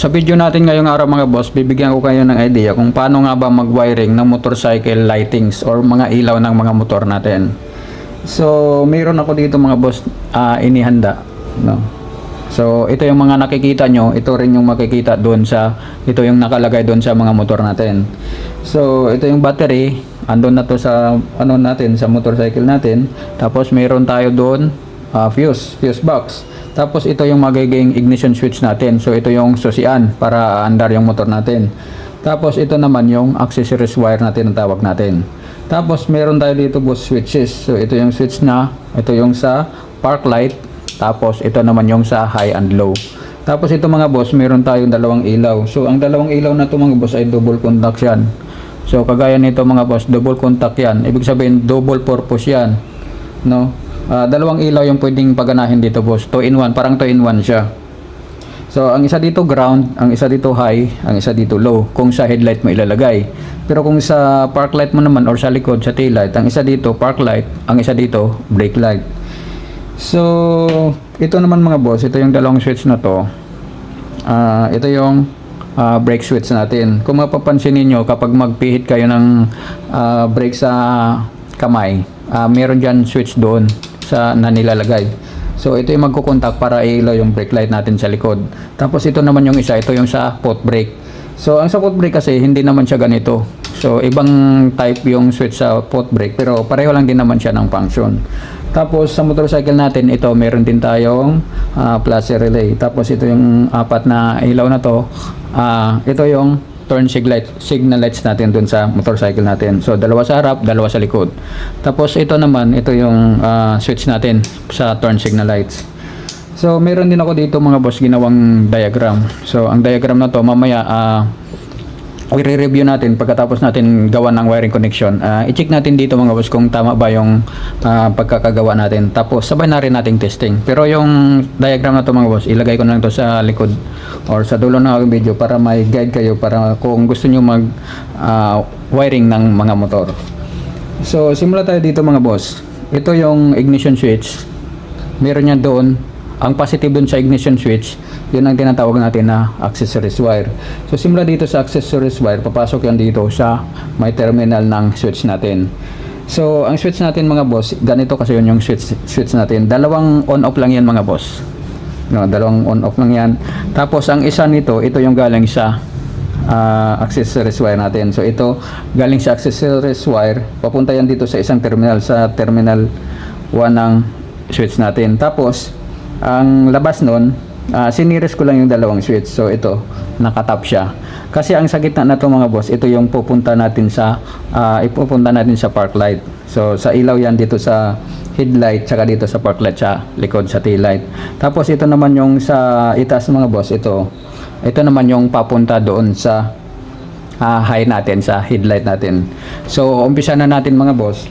Sa video natin ngayong araw mga boss, bibigyan ko kayo ng idea kung paano nga ba mag-wiring ng motorcycle lightings or mga ilaw ng mga motor natin. So, mayroon ako dito mga boss inihanda, no? So, ito yung mga nakikita nyo, ito rin yung makikita doon sa, ito yung nakalagay doon sa mga motor natin. So, ito yung battery, andun na to sa ano natin, sa motorcycle natin. Tapos mayroon tayo doon fuse box. Tapos ito yung magiging ignition switch natin. So ito yung susian para andar yung motor natin. Tapos ito naman yung accessories wire natin ang tawag natin. Tapos meron tayo dito boss switches. So ito yung switch na, ito yung sa park light. Tapos ito naman yung sa high and low. Tapos ito mga boss, meron tayong dalawang ilaw. So ang dalawang ilaw na ito mga boss ay double contact yan. So kagaya nito mga boss, double contact yan. Ibig sabihin double purpose yan, no? Dalawang ilaw yung pwedeng paganahin dito boss, 2-in-1, parang 2-in-1 siya. So ang isa dito ground, ang isa dito high, ang isa dito low kung sa headlight mo ilalagay. Pero kung sa park light mo naman or sa likod sa tail light, ang isa dito park light, ang isa dito brake light. So ito naman mga boss, ito yung dalawang switch na to. Ito yung brake switch natin. Kung mapapansin niyo kapag magpihit kayo ng brake sa kamay, meron dyan switch doon na nilalagay. So ito yung magkukontak para ilaw yung brake light natin sa likod. Tapos ito naman yung isa, ito yung sa foot brake. So ang sa foot brake kasi hindi naman siya ganito. So ibang type yung switch sa foot brake pero pareho lang din naman siya ng function. Tapos sa motorcycle natin ito meron din tayong plus relay. Tapos ito yung apat na ilaw na to. Ito yung turn signal lights natin dun sa motorcycle natin. So dalawa sa harap, dalawa sa likod. Tapos ito naman, ito yung switch natin sa turn signal lights. So meron din ako dito mga boss ginawang diagram. So ang diagram na to mamaya i-review natin pagkatapos natin gawa ng wiring connection. I-check natin dito mga boss kung tama ba yung pagkakagawa natin. Tapos sabay na rin nating testing. Pero yung diagram na to mga boss, ilagay ko na lang to sa likod or sa dulo ng aking video para may guide kayo para kung gusto nyo mag wiring ng mga motor. So simula tayo dito mga boss. Ito yung ignition switch. Meron yan doon. Ang positive doon sa ignition switch, yun ang tinatawag natin na accessories wire. So simula dito sa accessories wire, papasok yan dito sa may terminal ng switch natin. So ang switch natin mga boss, ganito kasi yun yung switch natin. Dalawang on-off lang yan mga boss. No, dalawang on-off lang yan. Tapos ang isa nito, ito yung galing sa accessories wire natin. So ito galing sa accessories wire, papunta yan dito sa isang terminal, sa terminal 1 ng switch natin. Tapos ang labas nun, siniris ko lang yung dalawang switch. So ito, nakatap siya. Kasi ang sa gitna na to mga boss, ito yung pupunta natin sa ipupunta natin sa park light. So sa ilaw yan dito sa headlight, tsaka dito sa park light sa likod sa tail light. Tapos ito naman yung sa itaas mga boss, ito naman yung papunta doon sa high natin, sa headlight natin. So umpisa na natin mga boss.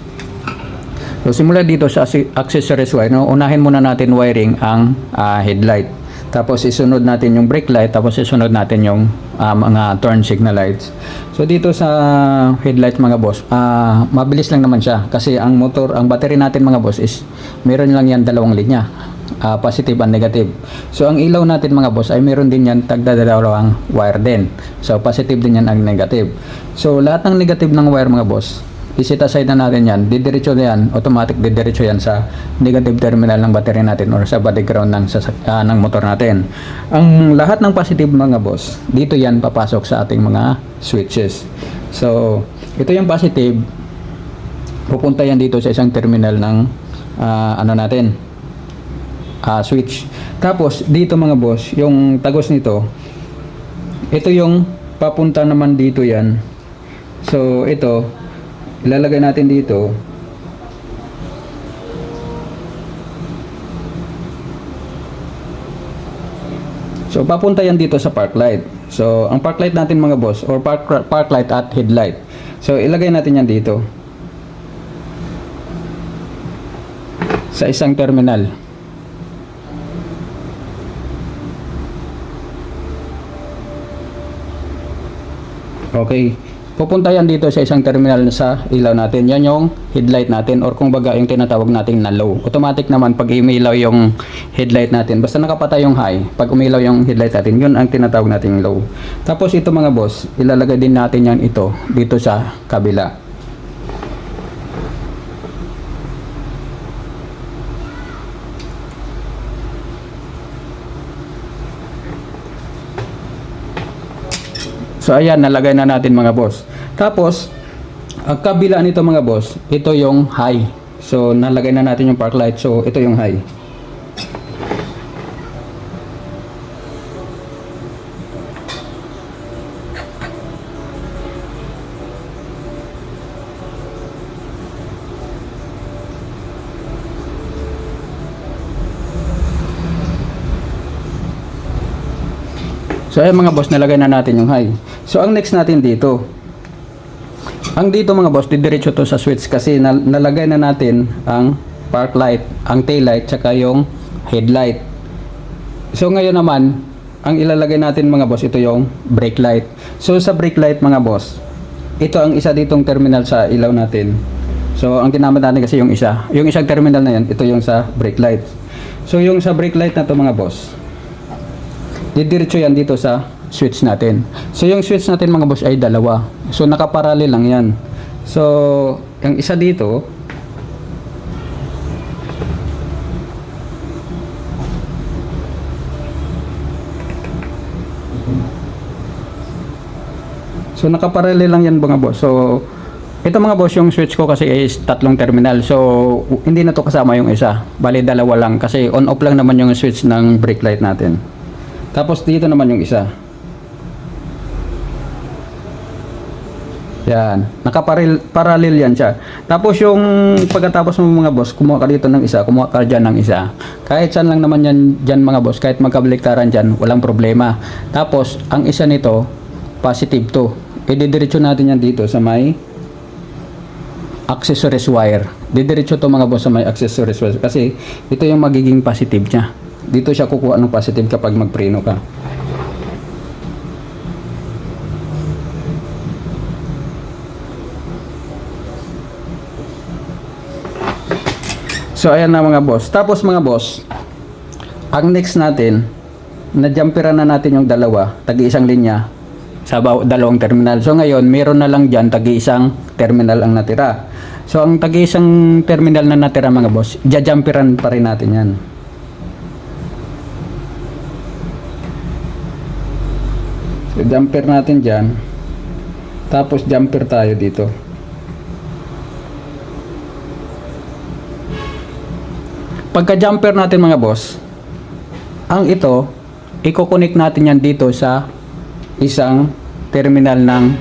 So simula dito sa accessories wire, no? Unahin muna natin wiring ang headlight. Tapos isunod natin yung brake light, tapos isunod natin yung mga turn signal lights. So dito sa headlight mga boss, mabilis lang naman siya kasi ang battery natin mga boss is meron lang yan dalawang linya, positive and negative. So ang ilaw natin mga boss ay meron din yan tagdadalawang wire din. So positive din yan ang negative. So lahat ng negative ng wire mga boss, iset aside na natin yan, didiretso na yan, automatic didiretso yan sa negative terminal ng battery natin or sa body ground ng motor natin. Ang lahat ng positive mga boss, dito yan papasok sa ating mga switches. So ito yung positive, pupunta yan dito sa isang terminal ng switch. Tapos dito mga boss, yung tagos nito, ito yung papunta naman dito yan. So ito ilalagay natin dito. So papunta yan dito sa park light. So ang park light natin mga boss or park light at headlight. So ilagay natin yan dito sa isang terminal. Okay. pupunta yan dito sa isang terminal sa ilaw natin. Yan yung headlight natin, or kung baga yung tinatawag nating na low. Automatic naman pag umilaw yung headlight natin, basta nakapatay yung high, pag umilaw yung headlight natin, yun ang tinatawag nating low. Tapos ito mga boss, ilalagay din natin yan ito dito sa kabila. So ayan, nalagay na natin mga boss. Tapos ang kabila nito mga boss, ito yung high. So nalagay na natin yung park light. So ito yung high. So ayan mga boss, nalagay na natin yung high. So ang next natin dito, ang dito mga boss, didiretso to sa switch kasi nalagay na natin ang park light, ang tail light, tsaka yung headlight. So ngayon naman, ang ilalagay natin mga boss, ito yung brake light. So sa brake light mga boss, ito ang isa ditong terminal sa ilaw natin. So ang ginamit natin kasi yung isang terminal na yan, ito yung sa brake light. So yung sa brake light na to mga boss, didiretso yan dito sa switch natin. So yung switch natin mga boss ay dalawa. So nakaparallel lang yan. So yung isa dito, so nakaparallel lang yan mga boss. So ito mga boss, yung switch ko kasi is tatlong terminal. So hindi na to kasama yung isa. Bali dalawa lang kasi on off lang naman yung switch ng brake light natin. Tapos dito naman yung isa. Yan, nakaparallel yan siya. Tapos yung pagkatapos mo mga boss, kumuha ka dito ng isa, kumuha ka dyan ng isa. Kahit saan lang naman yan dyan mga boss, kahit magkabaliktaran dyan, walang problema. Tapos ang isa nito, positive to. Didiretso natin yan dito sa may accessories wire. Didiretso to mga boss sa may accessories wire kasi ito yung magiging positive niya. Dito siya kukuha ng positive kapag magpreno ka. So ayan na mga boss. Tapos mga boss, ang next natin, na-jumperan na natin yung dalawa, tagi-isang linya sa dalawang terminal. So ngayon, meron na lang dyan tagi-isang terminal ang natira. So ang tagi-isang terminal na natira mga boss, jumperan pa rin natin yan. So, jumper natin dyan. Tapos jumper tayo dito. Pagka jumper natin mga boss, ang ito, i-connect natin yan dito sa isang terminal ng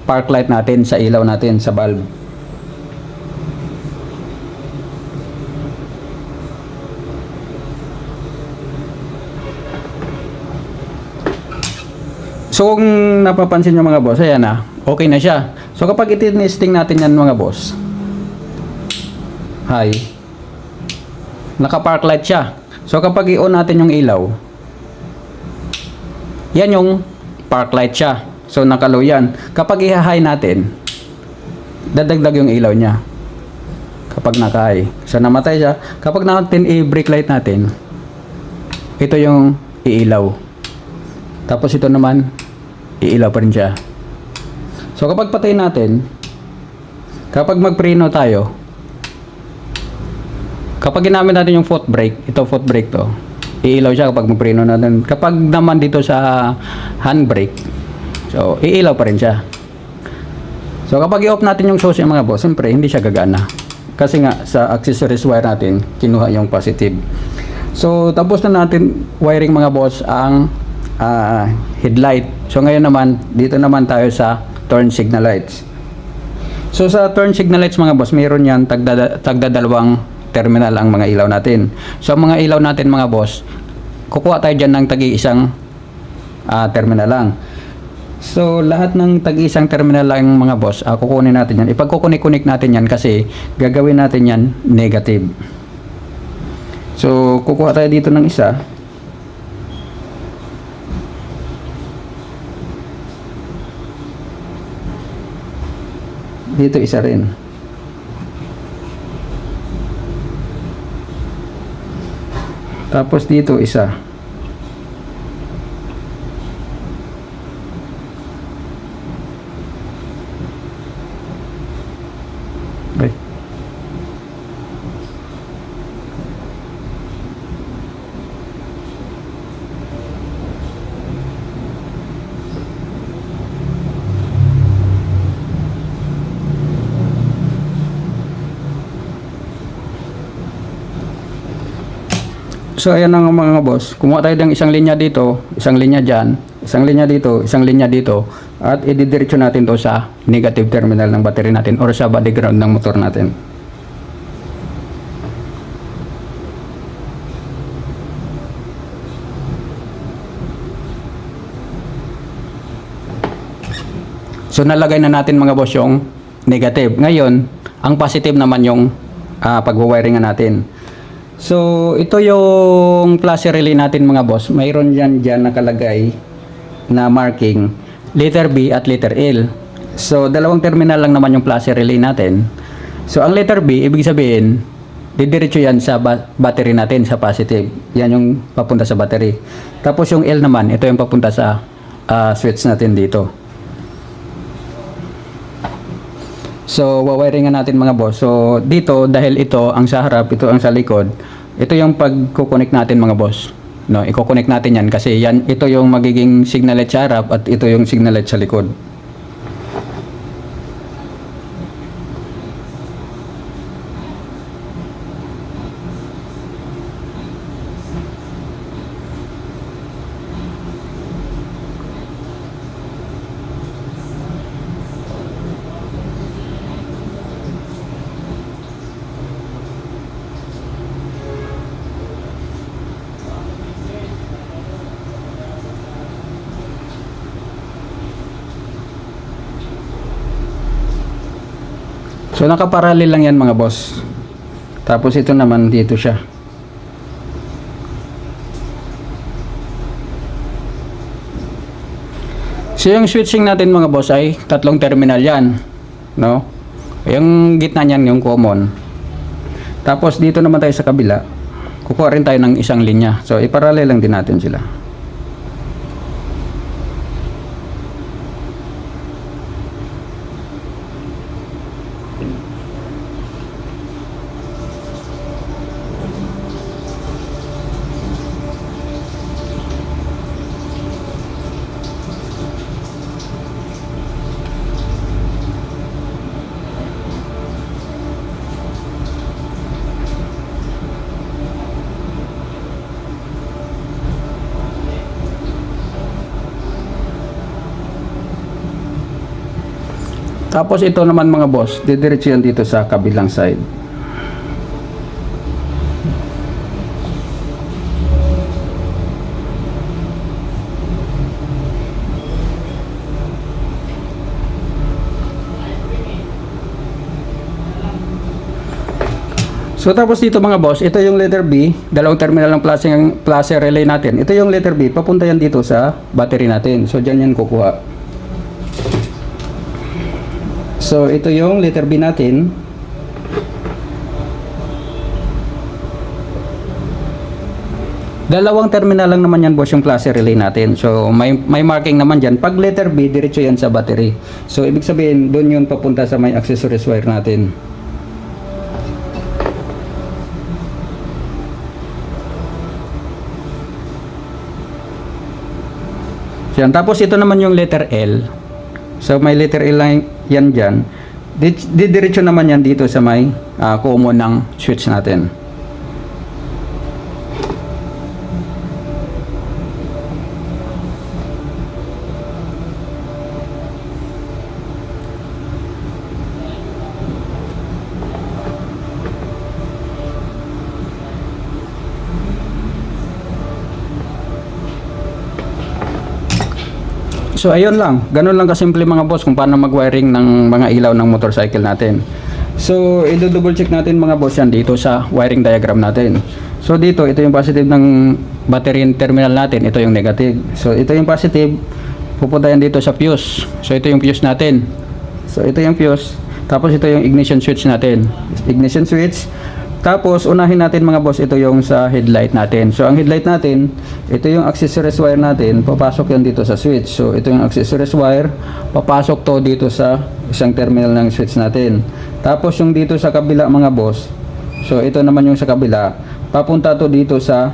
park light natin, sa ilaw natin, sa bulb. So kung napapansin nyo mga boss, ayan na, okay na siya. So kapag itinesting natin yan mga boss, high, naka-park light siya. So kapag i-on natin yung ilaw, yan yung park light siya. So naka-low yan. Kapag i-high natin, dadagdag yung ilaw niya. Kapag naka-high. So namatay siya. Kapag natin i-brake light natin, ito yung iilaw. Tapos ito naman, iilaw pa rin siya. So kapag patay natin, kapag magpreno tayo, kapag ginamit natin yung foot brake, ito foot brake to, iilaw siya kapag magpreno natin. Kapag naman dito sa handbrake, so iilaw pa rin siya. So kapag i-off natin yung susi mga boss, siyempre hindi siya gagana. Kasi nga sa accessories wire natin, kinuha yung positive. So tapos na natin wiring mga boss ang headlight. So ngayon naman, dito naman tayo sa turn signal lights. So sa turn signal lights mga boss, mayroon yan tagda dalawang terminal ang mga ilaw natin. So ang mga ilaw natin mga boss, kukuha tayo dyan ng tagi-isang terminal lang. So lahat ng tagi-isang terminal lang mga boss, kukunin natin yan. Ipagkukunik-kunik natin yan kasi gagawin natin yan negative. So kukuha tayo dito ng isa. Dito isa rin. Tapos dito isa. Ay. So ayan na nga mga boss, kumuha tayo ng isang linya dito, isang linya dyan, isang linya dito, isang linya dito, at ididiretso natin to sa negative terminal ng battery natin or sa body ground ng motor natin. So nalagay na natin mga boss yung negative. Ngayon, ang positive naman yung pagwawiringan natin. So, ito yung plus relay natin mga boss. Mayroon dyan nakalagay na marking letter B at letter L. So, dalawang terminal lang naman yung plus relay natin. So, ang letter B, ibig sabihin, didiretso yan sa battery natin, sa positive. Yan yung papunta sa battery. Tapos yung L naman, ito yung papunta sa switch natin dito. So, wawiringan natin mga boss. So, dito, dahil ito ang sa harap, ito ang sa likod, ito yung pagkukonek natin mga boss. No, i-connect natin yan kasi ito yung magiging signalet sa harap at ito yung signalet sa likod. So nakaparallel lang yan mga boss. Tapos ito naman dito siya. So yung switching natin mga boss ay tatlong terminal yan, no? Yung gitna niyan yung common. Tapos dito naman tayo sa kabila. Kukuha rin tayo ng isang linya. So iparallel lang din natin sila. Tapos ito naman mga boss, didiretso yan dito sa kabilang side. So tapos dito mga boss, ito yung letter B, dalawang terminal ng plus relay natin. Ito yung letter B, papunta yan dito sa battery natin. So dyan yan kukuha. So, ito yung letter B natin. Dalawang terminal lang naman yan boss yung plus relay natin. So, may marking naman dyan. Pag letter B, diretso yan sa battery. So, ibig sabihin, doon yun papunta sa may accessories wire natin. Yan. Tapos, ito naman yung letter L. So, may letter L lang yan dyan. Didiretso naman yan dito sa may common ng switch natin. So ayun lang, ganun lang kasimple mga boss kung paano mag-wiring ng mga ilaw ng motorcycle natin. So i-double check natin mga boss yan dito sa wiring diagram natin. So dito, ito yung positive ng battery terminal natin, ito yung negative. So ito yung positive, pupunta yan dito sa fuse. So ito yung fuse natin. So ito yung fuse. Tapos ito yung ignition switch natin. Ignition switch. Tapos unahin natin mga boss, ito yung sa headlight natin. So ang headlight natin, ito yung accessories wire natin, papasok yan dito sa switch. So ito yung accessories wire, papasok to dito sa isang terminal ng switch natin. Tapos yung dito sa kabila mga boss, so ito naman yung sa kabila, papunta to dito sa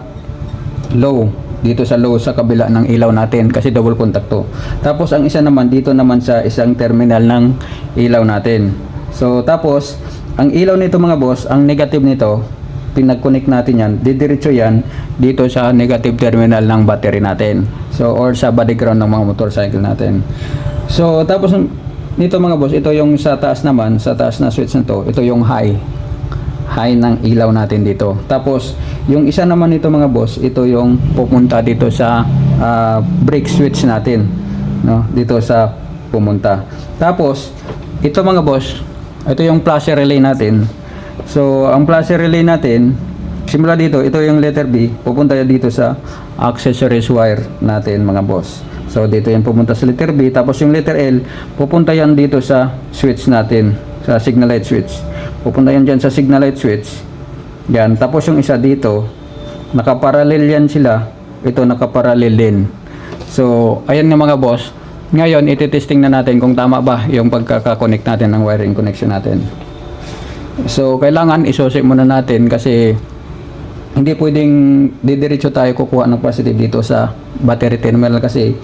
low. Dito sa low sa kabila ng ilaw natin kasi double contact to. Tapos ang isa naman dito naman sa isang terminal ng ilaw natin. So tapos ang ilaw nito mga boss, ang negative nito, pinag-connect natin yan, didiretso yan dito sa negative terminal ng battery natin. So, or sa body ground ng mga motorcycle natin. So, tapos nito mga boss, ito yung sa taas naman, sa taas na switch nito, ito yung high. High ng ilaw natin dito. Tapos, yung isa naman nito mga boss, ito yung pupunta dito sa brake switch natin. No? Dito sa pumunta. Tapos, ito mga boss, ito yung plus relay natin. So, ang plus relay natin, simula dito, ito yung letter B, pupunta yan dito sa accessories wire natin mga boss. So, dito yan pupunta sa letter B, tapos yung letter L, pupunta yan dito sa switch natin, sa signal light switch. Pupunta yan dyan sa signal light switch. Yan, tapos yung isa dito, nakaparallel yan sila, ito nakaparallel din. So, ayan nga mga boss. Ngayon, iti-testing na natin kung tama ba yung pagkaka-connect natin ng wiring connection natin. So, kailangan isusi muna natin kasi hindi pwedeng didiretso tayo kukuha ng positive dito sa battery terminal kasi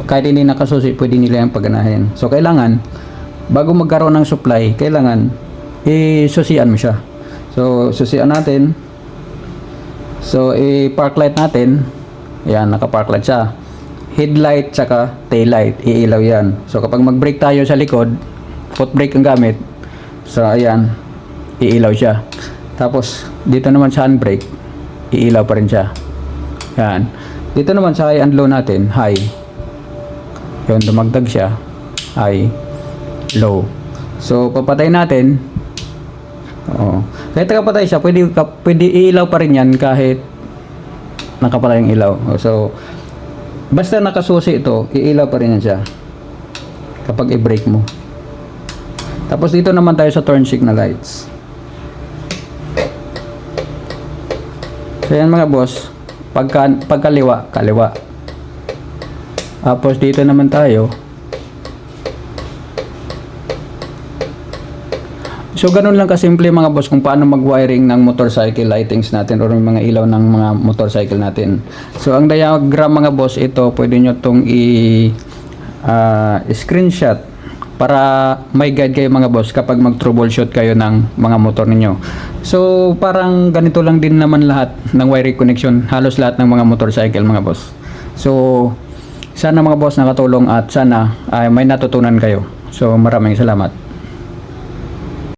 kahit hindi nakasusi, pwede nila yung pagganahin. So, kailangan, bago magkaroon ng supply, kailangan isusian mo siya. So, susian natin. So, i-park light natin. Yan, naka-park light siya. Headlight tsaka taillight, iilaw yan. So kapag mag-brake tayo sa likod, foot brake ang gamit, so ayan, iilaw siya. Tapos dito naman sa handbrake, iilaw pa rin siya. Yan. Dito naman sa high and low natin, high. Yun, dumagdag siya. High, low. So papatay natin. Oo. Kahit nakapatay siya, pwede iilaw pa rin yan kahit nakapatay yung ilaw. So basta nakasusi ito, iilaw pa rin yan siya kapag i-brake mo. Tapos dito naman tayo sa turn signal lights. So yan mga boss, pagkaliwa, kaliwa. Tapos dito naman tayo. So ganun lang kasimple mga boss kung paano mag-wiring ng motorcycle lightings natin or mga ilaw ng mga motorcycle natin. So ang diagram mga boss, ito pwede nyo itong screenshot para may guide kayo mga boss kapag mag-troubleshoot kayo ng mga motor ninyo. So parang ganito lang din naman lahat ng wiring connection, halos lahat ng mga motorcycle mga boss. So sana mga boss nakatulong at sana may natutunan kayo. So maraming salamat.